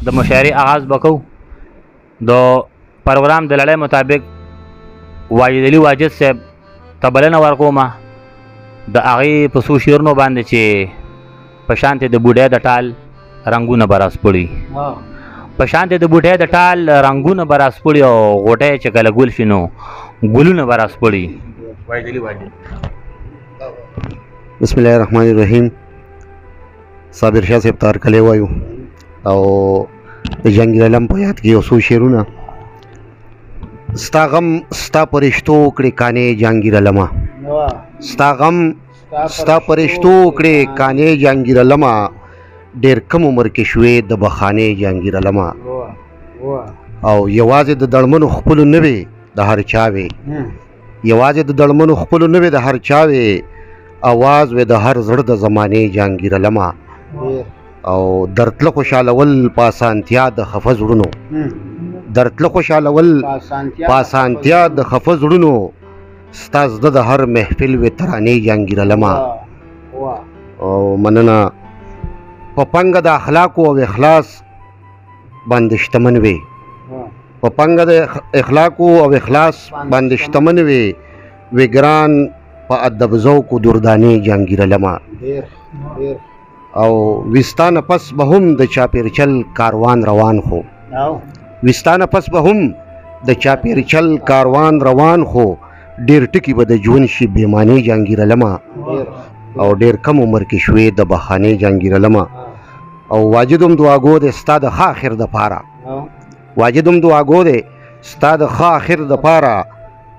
د مشاعرې آغاز وکړو. د پروګرام د لړۍ مطابق واجد علي واجد صاحب ته بلنه ورکوم د هغې په څو شعرونو باندې چې په شانتې د بوډۍ د ټال رنګونه به راسپړي، په شانتې د بوډۍ د ټال رنګونه به راسپړي او غوټۍ چې کله ګل شي نو ګلونه به راسپړي. واجد علي واجد. بسم الله الرحمن الرحیم. صابر شاه صاحب تار کلی وایو او د جنګ علم په یاد کې یو څو شعرونه. ستا غم ستا پرشتو کړې کانې جهانګیر علمه، ستا غم ستا پرشتو کړې کانې جهانګیر علمه، ډېر کم عمر کې شوې د بخانې جهانګیر علمه. او یوازې د دړمنو خپلو نه وې د هر چا وې، یوازې د دړمنو خپلو نه وې د هر چا وې، اواز وې د هر زړه د زمانې جهانګیر علمه. او درتله خوشحالول په اسانتیا د خفه زړونو، درتله خوشحالول په اسانتیا د خفه زړونو، ستا زده د هر محفل وې ترانې جهانګیر علمه. او مننه. په پنګه د اخلاقو او اخلاص باندې شتمن وې، په پنګه د اخلاقو او اخلاص باندې شتمن وې، وې ګران په ادب ذوق و دردانې جهانګیر علمه. او وستانه پس به هم د چاپیرچل کاروان روان خو، وستانه پس به هم د چاپیرچل کاروان روان خو، ډېر ټکي به د ژوند شي بېمانې جهانګیر علمه. او ډېر کم عمر کې شوې د بخانې جهانګیر علمه. او واجدم دعاګو دی ستا د ښه اخر دپاره، واجدم دعاګو دی ستا د ښه اخر دپاره،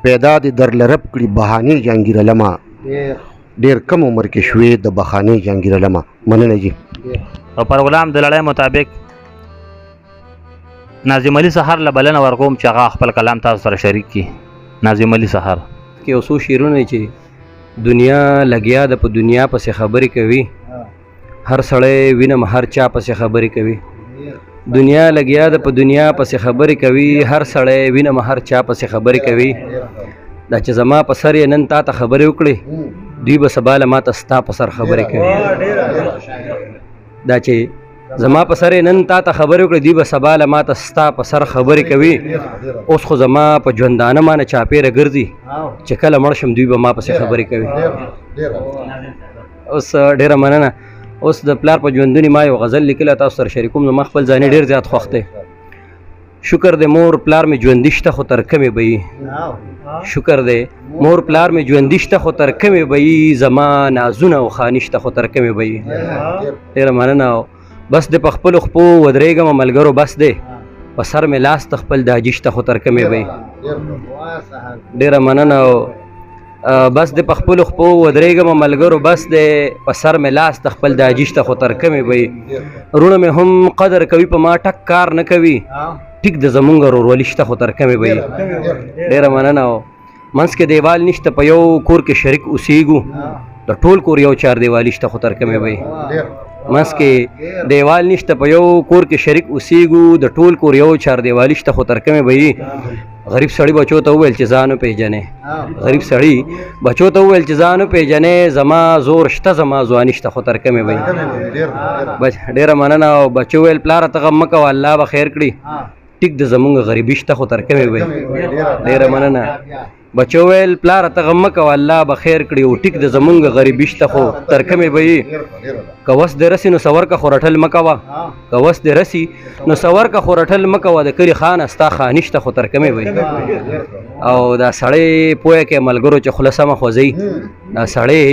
پیدا دې درله رب کړي بهانې جهانګیر علمه. ډېر کم عمر کې شوې د بخانې جهانګیر علمه. مننه جي. په پروګرام د لړۍ مطابق ناظم علي سهار له بلنه ورکوم چې هغه خپل کلام تاسو سره شریک کړي. ناظم علي سهار کې یو څو شعرونه چې دنیا لګیا ده په دنیا پسې خبرې کوي، هر سړی وینم هر چا پسې خبرې کوي، دنیا لګیا ده په دنیا پسې خبرې کوي، هر سړی وینم هر چا پسې خبرې کوي. دا چې زما په سر یې نن تا ته خبرې وکړې، دوی به سبا له ما ته ستا په سر خبرې کوي. دا چې زما په سر یې نن تا ته خبرې وکړې، دوی به سبا له ما ته ستا په سر خبرې کوي. اوس خو زما په ژوندانه مانه چاپېره ګرځي، چې کله مړ شم دوی به ما پسې خبرې کوي. اوس ډېره مننه. اوس د پلار په ژوندوني ما یو غزل لیکلی تاسو سره شریکوم. زما خپل ځاني ډېر زیات خوښ دی. شکر دی مور پلار مې ژوندي شته خو تر کمې به یي، شکر دی مور پلار مې ژوندي شته خو تر کمې به یي، زما نازونه او خاني شته خو تر کمې به یي. ډېره مننه. بس دی په خپلو خپو ودرېږم ملګرو، بس دی په سر مې لاس ته خپل داجي شته خو تر کمې به یي. ډېره مننه. بس دی په خپلو خپو ودرېږم ملګرو، بس دی په سر مې لاس ته خپل داجي شته خو تر کمې به یي. وروڼه مې هم قدر کوي په ما ټک کار نه کوي، ټیک د زمونږ ورورولي شته خو تر کمې به یي. ډېره مننه. منځ کې دیوال نشته په یو کور کې شریک اوسېږو، د ټول کور یو چار دیوالي شته خو تر کمې به یي. منځ کې دیوال نشته په یو کور کې شریک اوسېږو، د ټول کور یو چار دیوالي شته خو تر کمې به یي. غریب سړی بچو ته وویل چې ځان وپېژنې، غریب سړی بچو ته وویل چې ځان وپېژنې، زما زور شته زما ځواني شته خو تر کمې به یي. ډېره مننه. او بچو وویل پلاره ته غم مه کوه الله به خیر کړي، ټیک د زمونږ غریبي شته خو تر کمې به یي. ډېره مننه. بچو ویل پلاره ته غم مه کوه الله به خیر کړي، او ټیک د زمونږ غریبي شته خو تر کمې به یي. که وس دې رسي نو سور که خو رټل مه کوه، که وس دې رسي نو سور که خو رټل مه کوه، د کلي خانه ستا خاني شته خو تر کمې به یي. او دا سړی پوهه کې ملګرو چې خوله سمه خوځوي، دا سړی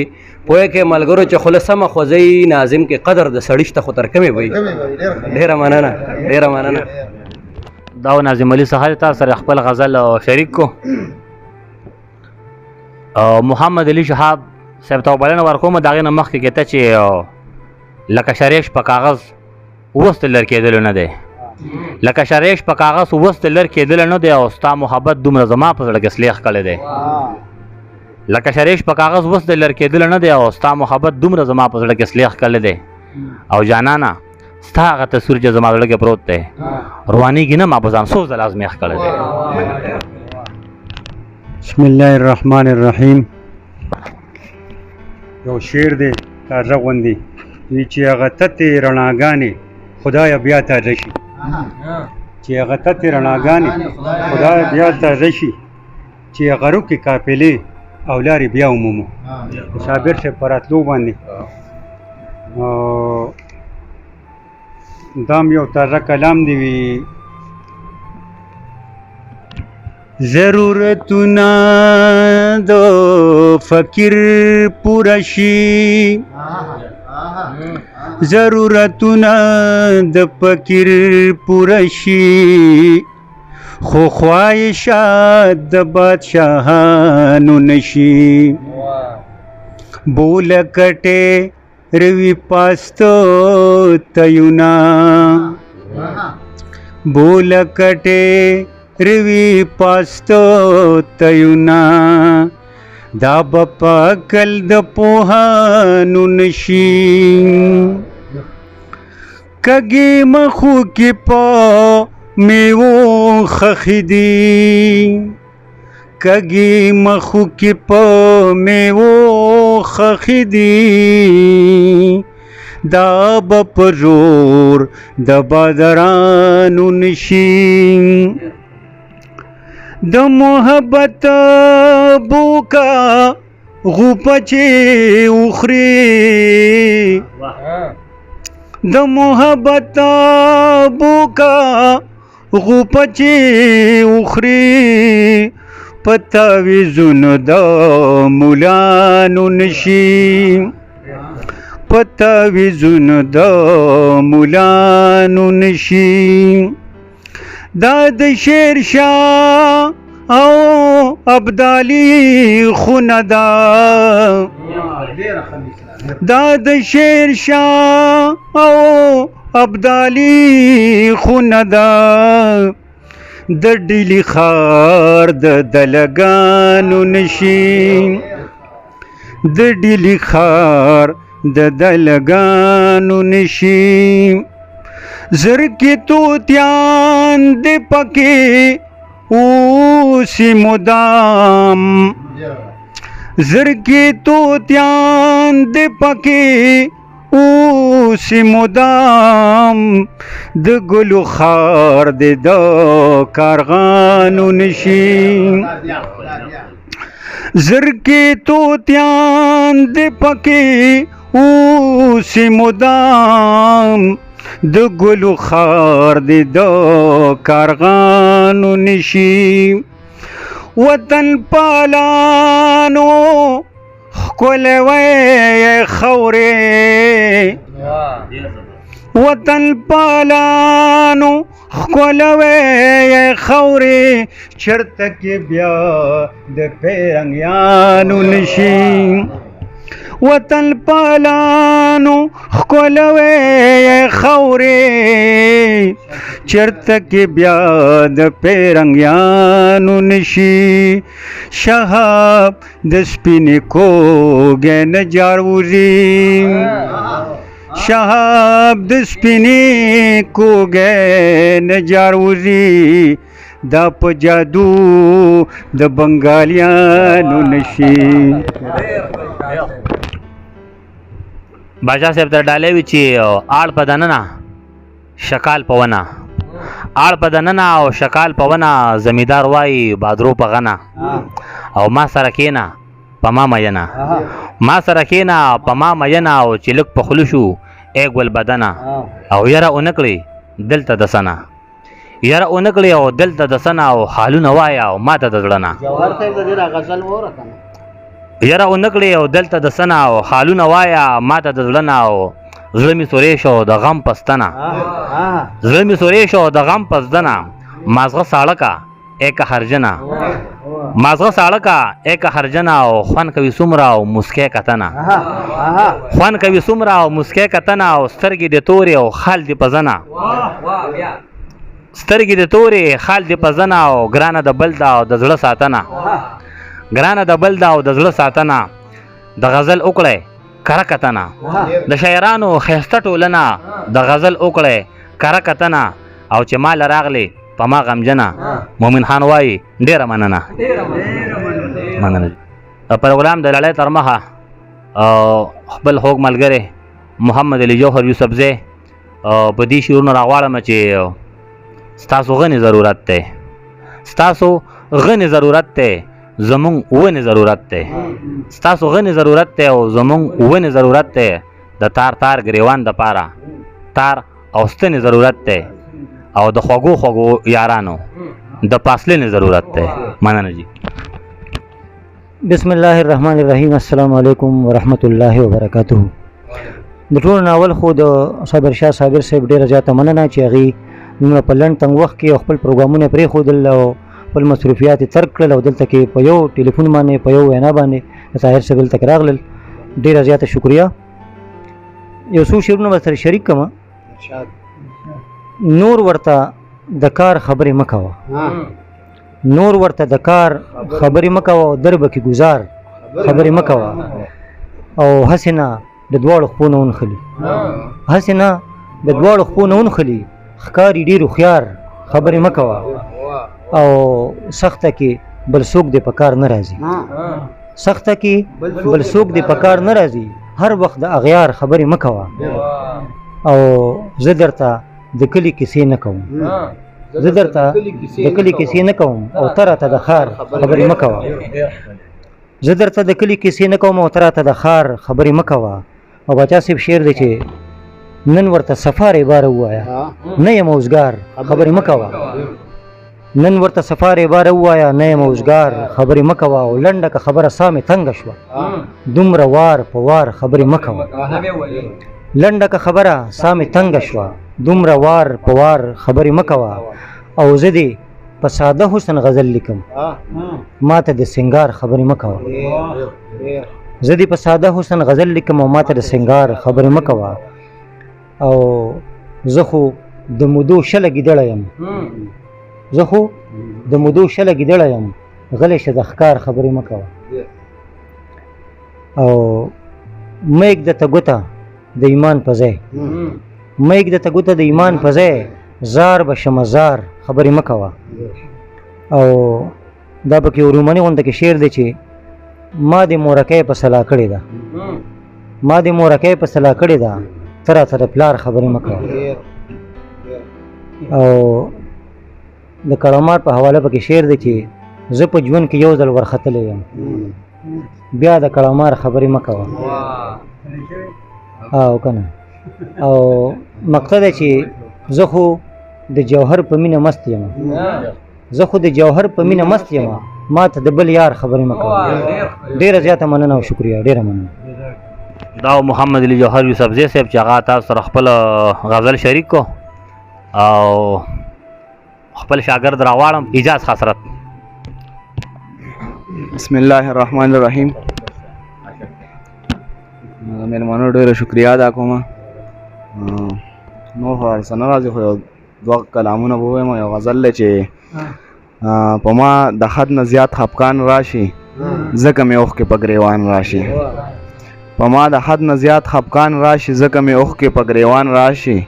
پوهه کې ملګرو چې خوله سمه خوځوي، ناظم کې قدر د سړي شته خو تر کمې به یي. ډېره مننه. ډېره مننه. دا ناظم علي سهار تاسو سره خپل غزل شریک کو. محمد علي شهاب صاحب ته بلنه ورکوم د هغې نه مخکې کېته چې لکه شریش په کاغذ ووستل لر کېدلو نه دی، لکه شریش په کاغذ ووستل لر کېدلو نه دی، او ستا محبت دومره زما په زړه کې سلیخ کړی دی. لکه شریش په کاغذ ووستل لر کېدلو نه دی، او ستا محبت دومره زما په زړه کې سلیخ کړی دی. او جانانه ستا هغه تصویر چې زما زړه کې پروت دی، روانېږي نه ما په ځان څو ځله ازمیښت کړی دی. بسم الله الرحمن الرحیم. یو شعر دی تازه غوندي وی چې هغه تتې رڼاګانې خدای بیا تازه شي، چې هغه تتې رڼاګانې خدای بیا ته رشي چې غرو کې قافلې او لارې بیا ومومو صابر صاحب په راتلو باندې دام یو تازه کلام دی وی ضرورتونه د فقیر پوره شي ضرورتونه د فقیر پوره شي خو خواهشات د بادشاهانو نشي بوله کټې روي پاستو تیونا بوله کټې روي پاستو تیونا دا بپا کل د پوهانو نشي کږي مخو کې په میوو خخې دي کږي مخو کې په میوو خخې دي دا به په زور د بادرانو نشي د محبت بوکا غوپه چې وخوري د محبت بوکا غوپه چې وخوري په تعویذونو د مولانو نشي په تعویذونو د مولانو نشي دا د شیر شاه او ابدالي خونه ده دا د شیر شاه او ابدالي خونه ده د ډیلی خار د دلګانو نشي د ډیلی خار د دلګانو نشي زرکی توتیان دی پکی اوسی مدام زرکی توتیان دی پکی اوسی مدام د گلو خار دی د کارغانو نشی زرکی توتیان دی پکی اوسی مدام د ګلو خار دی د کارغانو نشي وطن پالانو ښکلوی خورې وطن پالانو ښکلوی خورې چرته کې بیا د پیرنګیانو نشي وطن پالانو ښکلوی خورې چرته کې بیا د پیرنګیانو نشي شهاب د سپینې کوږې نه جاروزي شهاب د سپینې کوږې نه جاروزي دا په جادو د بنګالیانو نشي باچا صاحب ته ډالۍ وي چې آړ په دننه شکال په ونه آړ په دننه او شکال په ونه زمیدار وایي بادرو په غنه او ما سره کېنه په ما مینه ما سره کېنه په ما مینه او چې لږ په خولو شو ای ګل بدنه او یاره ونه کړې دلته د سنه یاره ونه کړې او دلته د سنه او حالونه وایه او ما ته د زړه نه یاره ونه کړې او دلته د سنه او حالونه وایه ما ته د زړه نه او زړه مې سوری شو د غم پستنه زړه مې سوری شو د غم پستنه مازغه ساړه کا ایک هرجنه مازغه ساړه کا ایک هرجنه او خوان کوي څومره او مسکې کتنه خوان کوي څومره او مسکې کتنه او سترګې د تورې او خال دې پزنه سترګې د تورې خال دې پزنه او ګرانه د بل دا او د زړه ساتنه ګرانه د بل دا او د زړه ساتنه د غزل وکړې کره کتنه د شاعرانو ښایسته ټولنه د غزل وکړې کره کتنه او چې مال راغلی په ما غمجنه مومن خان وایي ډېره مننه پروګرام د لړۍ تر مخه خپل خوږ ملګری محمد علي جوهر یوسفزی په دې شعرونه راغواړم چې ستاسو غني ضرورت دی، ستاسو غني ضرورت دی، زمونږ ونې ضرورت دی. ستاسو غني ضرورت دی او زمونږ ونې ضرورت دی. د تار ګریوان دپاره تار او ستنې ضرورت دی او د خوږو خوږو یارانو د پاسلینې ضرورت دی. مننه جی. بسم الله الرحمن الرحیم. السلام علیکم ورحمت الله وبرکاته. د ټول ناول خو د صابر شاه صابر صاحب ډیره زیاته مننه چې هغې په لنډ تنګ وخت کې خپل پروګرامونه پرېښودل او خپل مصروفیات یې ترک کړل او دلته کې په یو ټلیفون باندې په یو وینا باندې د طاهر صاحب دلته کې راغلل. ډیره زیاته شکریه. یو څو شعرونه به سره شریک کړم. نور ورته د کار خبرې مه کوه، نور ورته د کار خبرې مه کوه او در به کې ګزار خبرې مه کوه او هسې نه د دواړو خپو نه ونښلي، هسې نه د دواړو خپو نه ونښلي. ښکاري ډېر هوښیار خبرې مه کوه او سخته کې بل څوک دې په کار نه راځي، سخته کې بل څوک دې په کار نه راځي. هر وخت د اغیار خبرې مه کوه او زه درته د کلي کیسې نه کوم، زه درته د کلي کیسې نه کوم او ته راته د ښار خبرې مه کوه، زه درته د کلي کیسې نه کوم او ته راته د ښار خبرې مه کوه. او باچا صاحب شعر دی چې نن ورته سفار عباره ووایه نه یم اوزګار خبرې مه کوه، نن ورته سفار عباره ووایه نه یم اوزګار خبرې مه کوه او لنډه که خبره سا مې تنګه شوه دومره وار په وار خبرې مه کوه، لنډه که خبره سا مې تنګه شوه دومره وار په وار خبرې مه کوه. او زه دې په ساده حسن غزل لیکم ما ته د سنگار خبرې مه کوه، زه دې په ساده حسن غزل لیکم او ما ته د سنگار خبرې مه کوه. او زه خو د مودو شله ګیدړه یم، زه خو د مودو شله ګیدړه یم غلی شه د ښکار خبرې مه کوه. او مه ږده ګوته د ایمان په ځای، مه ږده ګوته د ایمان په ځای زار به شمه زار خبرې مه کوه. او دا پکې روماني غونډه کې شعر دی چې ما دې مورکۍ په سلا کړې ده، ما دې مورکۍ په سلا کړې ده ته راته د پلار خبرې مه کوه. او د کړامار په حواله پکې شعر دی چې زه په ژوند کې یو ځل ورختلی یم بیا د کړامار خبرې مه کوه. او که نه او مقصد چې زه خو د جوهر په مینه مست یم، زه خو د جوهر په مینه مست یم ما ته د بل یار خبرې مه کوه. ډېره زیاته مننه او شکریه، ډېره مننه. دا محمد علي جوهر یوسفزی صاحب چې هغه تاسو سره خپل غزل شریک کو او خپل شاګرد راغواړم. اجاز حسرت. بسم الله الرحمن الرحیم. مېلمانو ډېره شکریا ادا کوم. نور خو څه نه راځي خو یو دوه کلامونه به ووایم. یو غزل دی چې په ما د حد نه زیات خفګان راشي ځکه مې اوښکې په ګریوان راشي، په ما د حد نه زیات خفګان راشي ځکه مې اوښکې په ګریوان راشي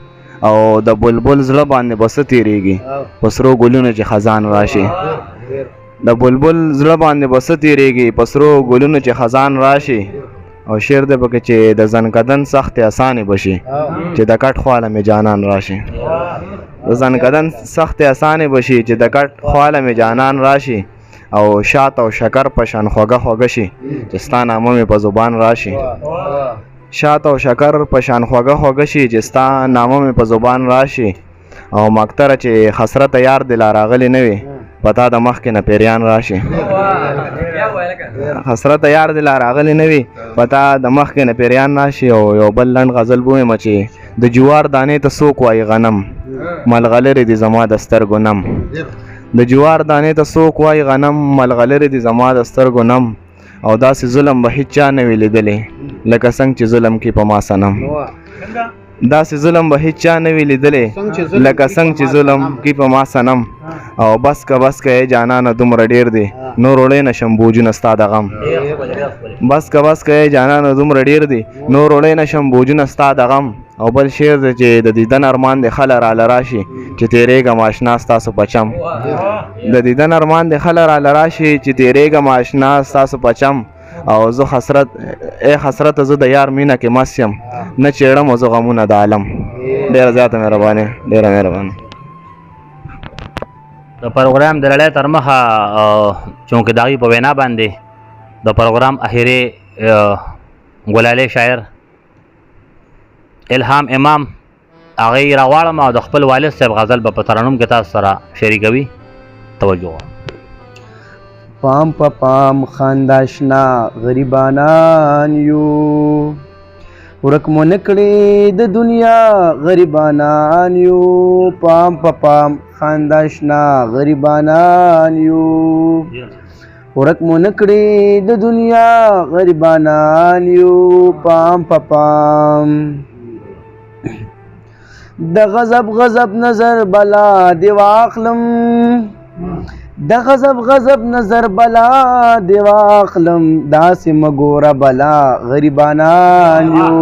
او د بلبل زړه باندې به څه تېرېږي په سرو ګلونو چې خزان راشي، د بلبل زړه باندې به څه تېرېږي په سرو ګلونو چې خزان راشي. او شعر دی پکې چې د زنکدن سختې اسانې بشي چې د کټ خواله مې جانان راشي، د زنکدن سختې اسانې بشي چې د کټ خواله مې جانان راشي او شات او شکر په شان خوږه خوږه شي چې ستا نامه مې په زبان راشي، شات او شکر په شان خوږه خوږه شي چې ستا نامه مې په زبان راشي. او مکتره چې حسرت یار دې لا راغلی نه وي پتا د مخکې نه پیریان راشي، حسرت یار دې لا راغلی نه وي پتا د مخکې نه پیریان راشي. او یو بل لنډ غزل به ووایم چې د جوار دانې ته څوک وایي غنم ملغلرې دې زما د سترګو نم، د جوار دانې ته څوک وایي غنم ملغلرې دې زما د سترګو نم او داسې ظلم به هیچ چا نه وي لیدلی لکه څنګه چې ظلم کې په ما صنم، داسې ظلم به هیچ چا نه وي لیدلی لکه څنګه چې ظلم کې په ما صنم. او بس که ای جانانه دومره ډېر دی نور وړی نشم بوجونه ستا د غم، بس که ای جانانه دومره ډېر دی نور وړی نشم بوجونه ستا د غم. او بل شعر دی چې د دیدن ارمان دی خله راله راشي چې تېرېږم آشنا ستاسو په چم، د دیدن ارمان دی خله راله راشي چې تېرېږم آشنا ستاسو په چم. او زه حسرت ای حسرت زه د یار مینه کې مست یم نه چېړم زه غمونه د عالم. ډېره زیاته مهرباني، ډېره مهرباني. د پروګرام د لړۍ تر مخه چونکې د هغوی په وینا باندې د پروګرام اخري ګلالی شاعر الهام امام هغه یې راغواړم او د خپل والد صاحب غزل به په ترنم کې تاسو سره شریکوي. توجه غواړم. پام په پام خانداشنا غریبانان یو ورک مو نکړې د دنیا غریبانان یو پام په پام خانداشنا غریبانان یو ورک مو نکړې د دنیا غریبانان یو پام په پام د غضب غضب نظر بلا دی واخلم د غضب نظر بلا دی واخلم داسې مګوره بلا غریبانان یو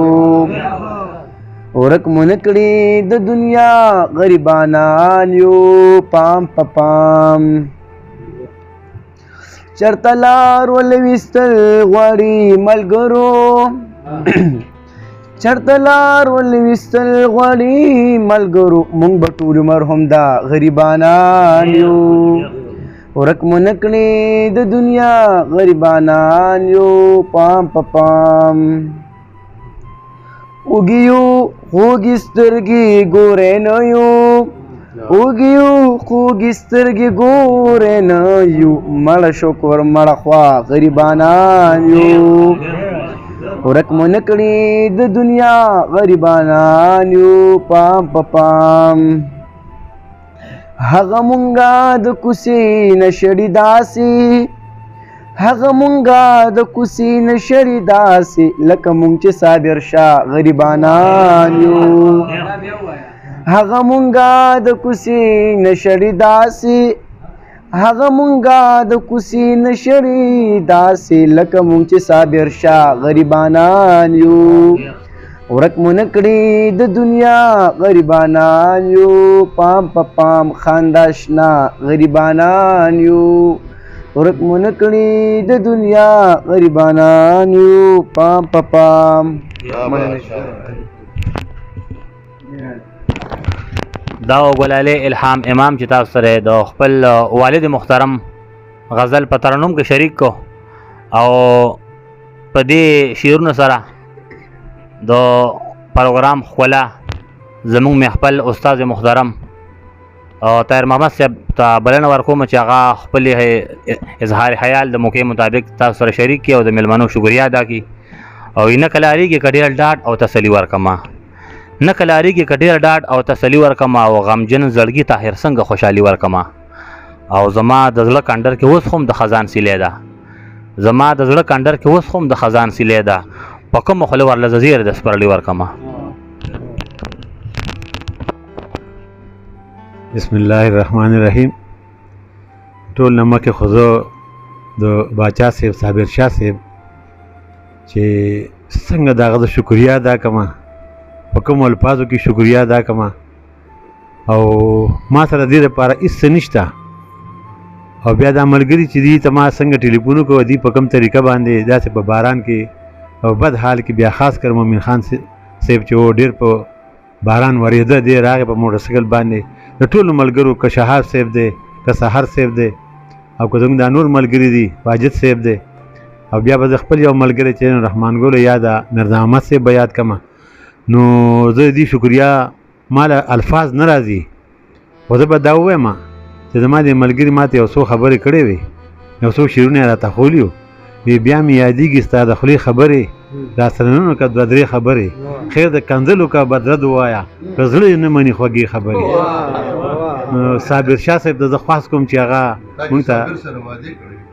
ورک مو نکړې د دنیا غریبانان یو پام په پام چرته لار ولویستل غواړي ملګرو چرته لار ولویستل غواړي ملګرو مونږ به ټول عمر همدا غریبانان یو ورک مو نکړې د دنیا غریبانان یو پام په پام وګیو خوږې سترګې ګورې نه یو وګیو خوږې سترګې ګورې نه یو مړه شکر مړه خوا غریبانان یو ورک مو نکړې د دنیا غریبانان یو پام په پام هغه مونږه د کوڅې نشړې داسې هغه مونږه د کوڅې نشړې داسې لکه مونږ چې صابر شاه غریبانان یو هغه مونږه د کوڅې نشړې داسې هغه مونږه د کوڅې نشړې داسې لکه مونږ چې صابر شاه غریبانان یو ورک مو نکړې د دنیا غریبانان یو پام په پام خانداشنا غریبانان یو ورک مو نکړې د دنیا غریبانان یو پام په پام. دا ګلالی الهام امام چې تاسو سره د خپل والد محترم غزل په ترنم کې شریک کو او په دې شعرونو سره د پروګرام ښکلا زموږ محفل استاد محترم طاهر محمد صاحب ته بلنه ورکوم چې هغه خپل اظهار خیال د موقع مطابق تاسو سره شریک کړي او د میلمنو شکریا ادا کړي او نه کله اړیږي که ډېر ډاډ او تسلي ورکما نه کله اړیږي که ډېر ډاډ او تسلي ورکما او غمجن زړګي طاهر څنګه خوشحالي ورکما او زما د زړه کندر کې اوس هم د خزان سیلې ده زما د زړه کندر کې اوس هم د خزان سیلې ده په کومه خوله ورله زیر د سپرلي ورکما. بسم الله الرحمن الرحیم. ټول نه مخکې خو زه د باچا صاحب صابر شاه صاحب چې څنګه د هغه د شکریا ادا کړم په کومو الفاظو کې شکریا ادا کړم او ما سره دې دپاره هېڅ څه نشته او بیا دا ملګري چې دي ته ما څنګه ټلیفون وکړو دي په کوم طریقه باندې داسې په باران کې او بد حال کې بیا خاص کر مومن خان صاحب چې و ډېر په باران ورېده دی راغی په موټرسایکل باندې د ټولو ملګرو که شهاب صاحب دی که سحر صاحب دی او که زموږ دا نور ملګري دي واجد صاحب دی او بیا به زه خپل یو ملګری چې رحمان ګل یا د مرزا احمد صاحب به یاد کړم نو زه دې شکریا ماله الفاظ نه راځي خو زه به دا ووایم چې زما دې ملګري ما ته یو څو خبرې کړې وې یو څو شعرونه یې راته ښولي وو بیا مې یادېږي ستا د خولې خبرې دا سرنونو که دوه درې خبرې خیر د کنځلو که بدرد ووایه که زړه یې نه مني خوږې خبرې. صابر شاه صاحب ته زه خواست کوم چې هغه مونږ ته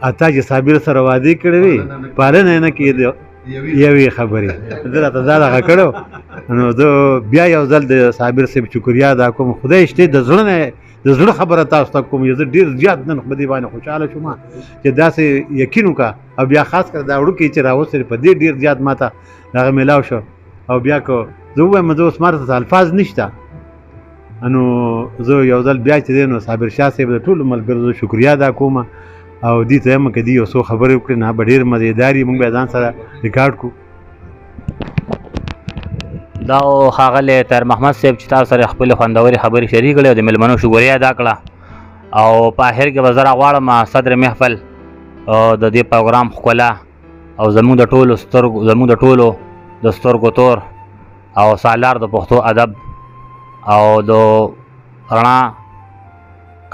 اتا چې صابر سره وعدې کړې وې پالنه یې نه کېده یوې خبرې زه راته دا دغه کړو نو زه بیا یو ځل د صابر صاحب شکریا ادا کوم خدای شته د زړه نه د زړه خبره تاسو ته کوم زه ډېر زیات نن په دې باندې خوشحاله شوم چې داسې یقین وکړه او بیا خاص کر دا وړوکی چې راوستل په دې ډېر زیات ماته دغه میلاو شو او بیا که زه ووایم زه اوس ماته الفاظ نشته نو زه یو ځل بیا چې دی نو صابر شاه صاحب د ټولو ملګرو زه شکریا ادا کوم او دې ته یم که دې یو څو خبرې وکړي نه به ډېر مزېدار وي مونږ به ځان سره ریکارډ کړو. دا ښاغلی طاهر محمد صاحب چې تاسو سره خپلې خوندورې خبرې شریک کړې او د میلمنو شکریا ادا کړه او په آخر کې به زه راغواړم صدر محفل د دې پروګرام ښکلا او زموږ د ټولو د سترګو تور او سالار د پښتو ادب او د رڼا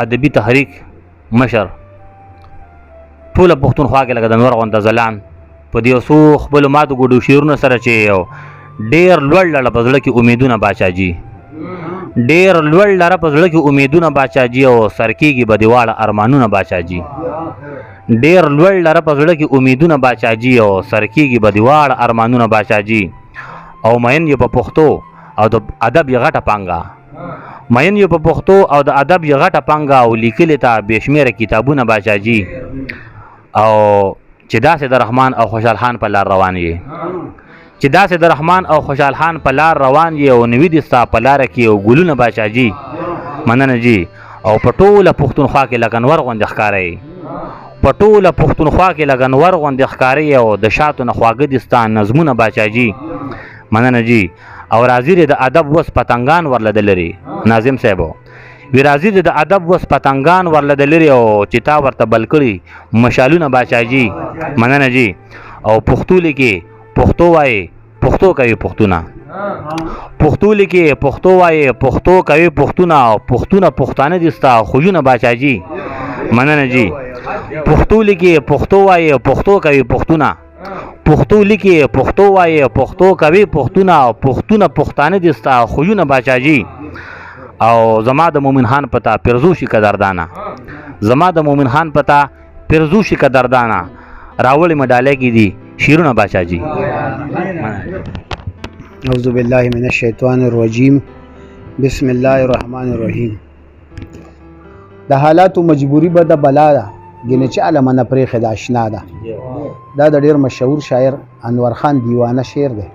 ادبي تحریک مشر ټوله پښتونخوا کې لکه د نور غونده ځلان په دې څو خپلو ماتو ګوډو شعرونو سره چې ډېر لوړ لړه په زړه کې امیدونه باچاجي ډېر لوړ لړه په زړه کې امیدونه باچاجي او سر کېږي به دې واړه ارمانونه باچاجي ډېر لوړ لړه په زړه کې امیدونه باچاجي او سر کېږي به دې واړه ارمانونه باچاجي او مین یې په پښتو او د ادب یې غټه پانګه مین یې په پښتو او د ادب یې غټه پانګه او لیکلې ته بې شمېره کتابونه باچاجي او چې داسې د رحمان او خوشحال خان په لار روان یې چې داسې د رحمان او خوشحال خان په لار روان یې او نوي دي ستا په لاره کې او ګلونه باچاجي مننه جي او په ټوله پښتونخوا کې لکه انور غوندې ښکارئ په ټوله پښتونخوا کې لکه انور غوندې ښکارئ او د شاتو نه خواږه دي ستا نظمونه باچاجي مننه جي او راځي د ادب وس پتنګان ورلده لري ناظم صاحبو وی راځي د ادب وس پتنګان ورلده لري او چې تا ورته بل کړي مشالونه باچاجي مننه جي او پښتو لیکي پښتو وایي پښتو کوي پښتونه پښتو لیکي پښتو وایي پښتو کوي پښتونه او پښتونه پښتانه دي ستا خویونه باچاجي مننه جي پښتو لیکي پښتو وایي پښتو کوي پښتونه پښتو لیکي پښتو وایي پښتو کوي پښتونه او پښتونه پښتانه دي ستا خویونه باچاجي او زما د مومن خان پتا پرزوشي قدردانه زما د مومن خان پتا پرزوشي قدردانه راولې مډاله کې دي شیرونه باچاجي اعوذ بالله من الشیطان الرجیم بسم الله الرحمن الرحیم د حالاتو مجبوری به د بلا ده ګینه چې علمه نه پرېښې د اشنا ده دا د ډېر مشهور شاعر انور خان دیوانه شعر دی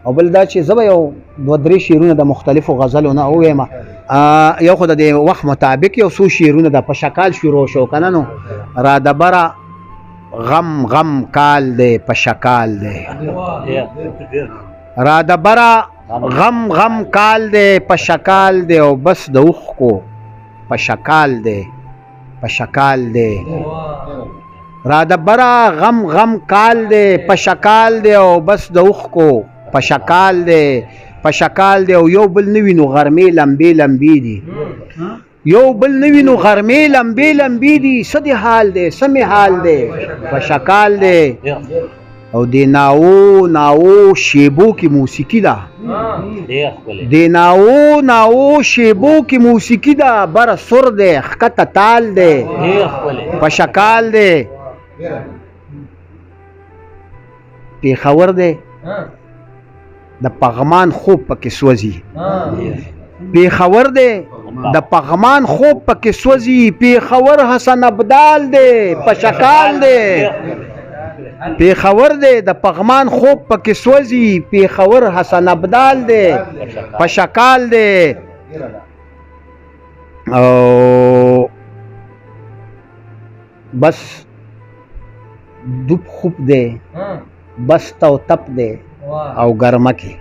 او بل دا چې زه به یو دوه درې شعرونه د مختلفو غزلو نه ووایم یو خو د دې وخت مطابق یو څو شعرونه د په شکال شروع شو که نه نو را دبره غم غم کال دی په شکال دی را دبره غم غم کال دی په شکال دی او بس د اوښکو په شکال دی په شکال دی را دبره غم غم کال دی په شکال دی او بس د اوښکو په شکال دی په شکال دی او یو بل نه وینو غرمې لمبې لمبې دي یو بل نه وینو غرمې لمبې لمبې دي څه دې حال دی څه مې حال دی په شکال دی او د ناو ناو شیبو کې موسیقي ده د ناو ناو شیبو کې موسیقي ده بره سر دی ښکته تال دی په شکال دی پیښور دی د پغمان خوب پکې سوځي پیښور دی د پغمان خوب پکې سوځي پیښور حسن ابدال دی په شکال دی پیښور دی د پغمان خوب پکې سوځي پیښور حسن ابدال دی په شکال دی او بس دوب خوب دی بس تو تپ دی او ګرمه کې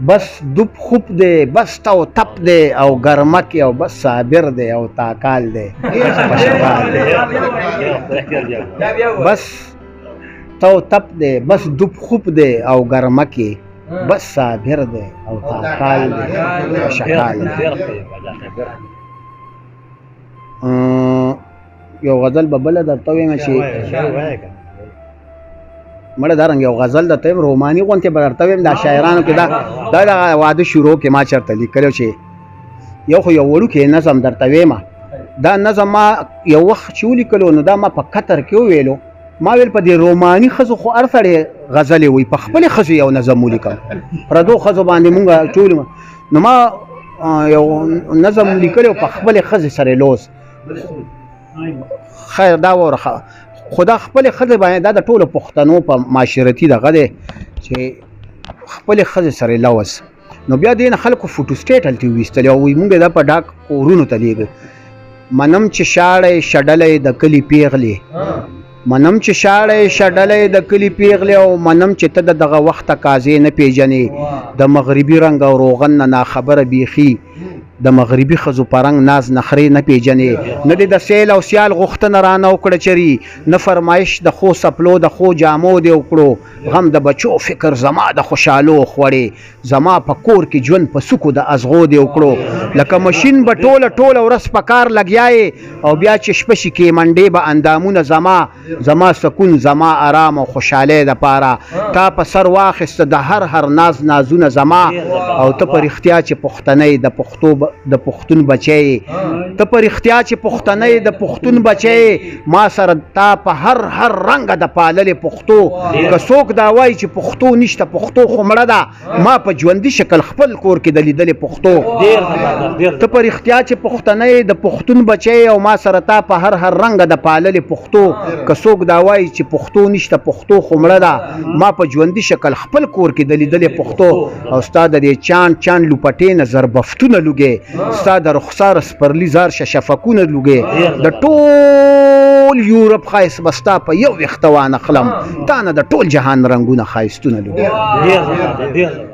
بس دوب خوب دی بس تو تپ دی او ګرمه کې او بس صابر دی او تاکال دی بس تو تپ دی بس دوب خوب دی او ګرمه کې بس صابر دی او تاکال دی شکال یو غزل به بله درته وایم چې مړه دا رنګ یو غزل درته وایم روماني غوندې به درته وایم دا شاعرانو کې دا د واده شروع کې ما چېرته لیکلی چې یو خو یو وړوکی نظم درته وایم دا نظم ما یو وخت چې ولیکلو نو دا ما په قطر کې وویلو ما ویل په دې روماني ښځو خو هر سړی غزلې وایي په خپلې ښځې یو نظم ولیکم پردو ښځو باندې مونږ ټول نو ما یو نظم لیکلی په خپلې ښځې سره لوس خیر دا وره خدا خپلې ښځې باندې دا د ټولو پښتنو په معاشرتي دغه دی چې خپلې ښځې سره لوس نو بیا دې نه خلکو فوټو سټیټ هلته ویستلی او وایي مونږ دا په ډاک کورونو ته لیږو منم چې شاړی شډلی د کلي پیغلې منم چې شاړی شډلی د کلي پیغلې او منم چې ته د دغه وخته قاضې نه پیژنې د مغربي رنګ او روغن نه ناخبره بیخي د مغربي ښځو په رنګ ناز نخرې نه پیژنې، نه دې د سیل او سیال غوښتنه رانه وکړه چري، نه فرمایش د خو سپلو د خو جامو دې وکړو، غم د بچو فکر زما د خوشحالو خوړې، زما په کور کې ژوند په سکو د ازغو دې وکړو، لکه مشین به ټوله ورځ په کار لګیایې او بیا چې شپه شي کې منډې به اندامونه زما سکون زما آرام او خوشحالۍ دپاره، تا په سر واخیسته د هر ناز نازونه زما، او ته په رښتیا چې پښتنی د پښتون بچی، ته په رښتیا چې پښتنی د پښتون بچی، ما سره تا په هر رنګه د پاللې پښتو، که څوک دا وایي چې پښتو نشته پښتو خو مړه ده، ما په ژوندي شکل خپل کور کې د لیدلې پښتو، ته په رښتیا چې پښتنی د پښتون بچی او ما سره تا په هر رنګه د پاللې پښتو، که څوک دا وایي چې پښتو نشته پښتو خو مړه ده، ما په ژوندي شکل خپل کور کې د لیدلې پښتو، او ستا د دې چاند لوپټې نه زربفتونه لوګې، ستا د رخسار سپرلي زار شفقونه لوګې، د ټول یورپ ښایست به ستا په یو ویښته وانخلم، تا نه د ټول جهان رنګونه ښایستونه لوګې.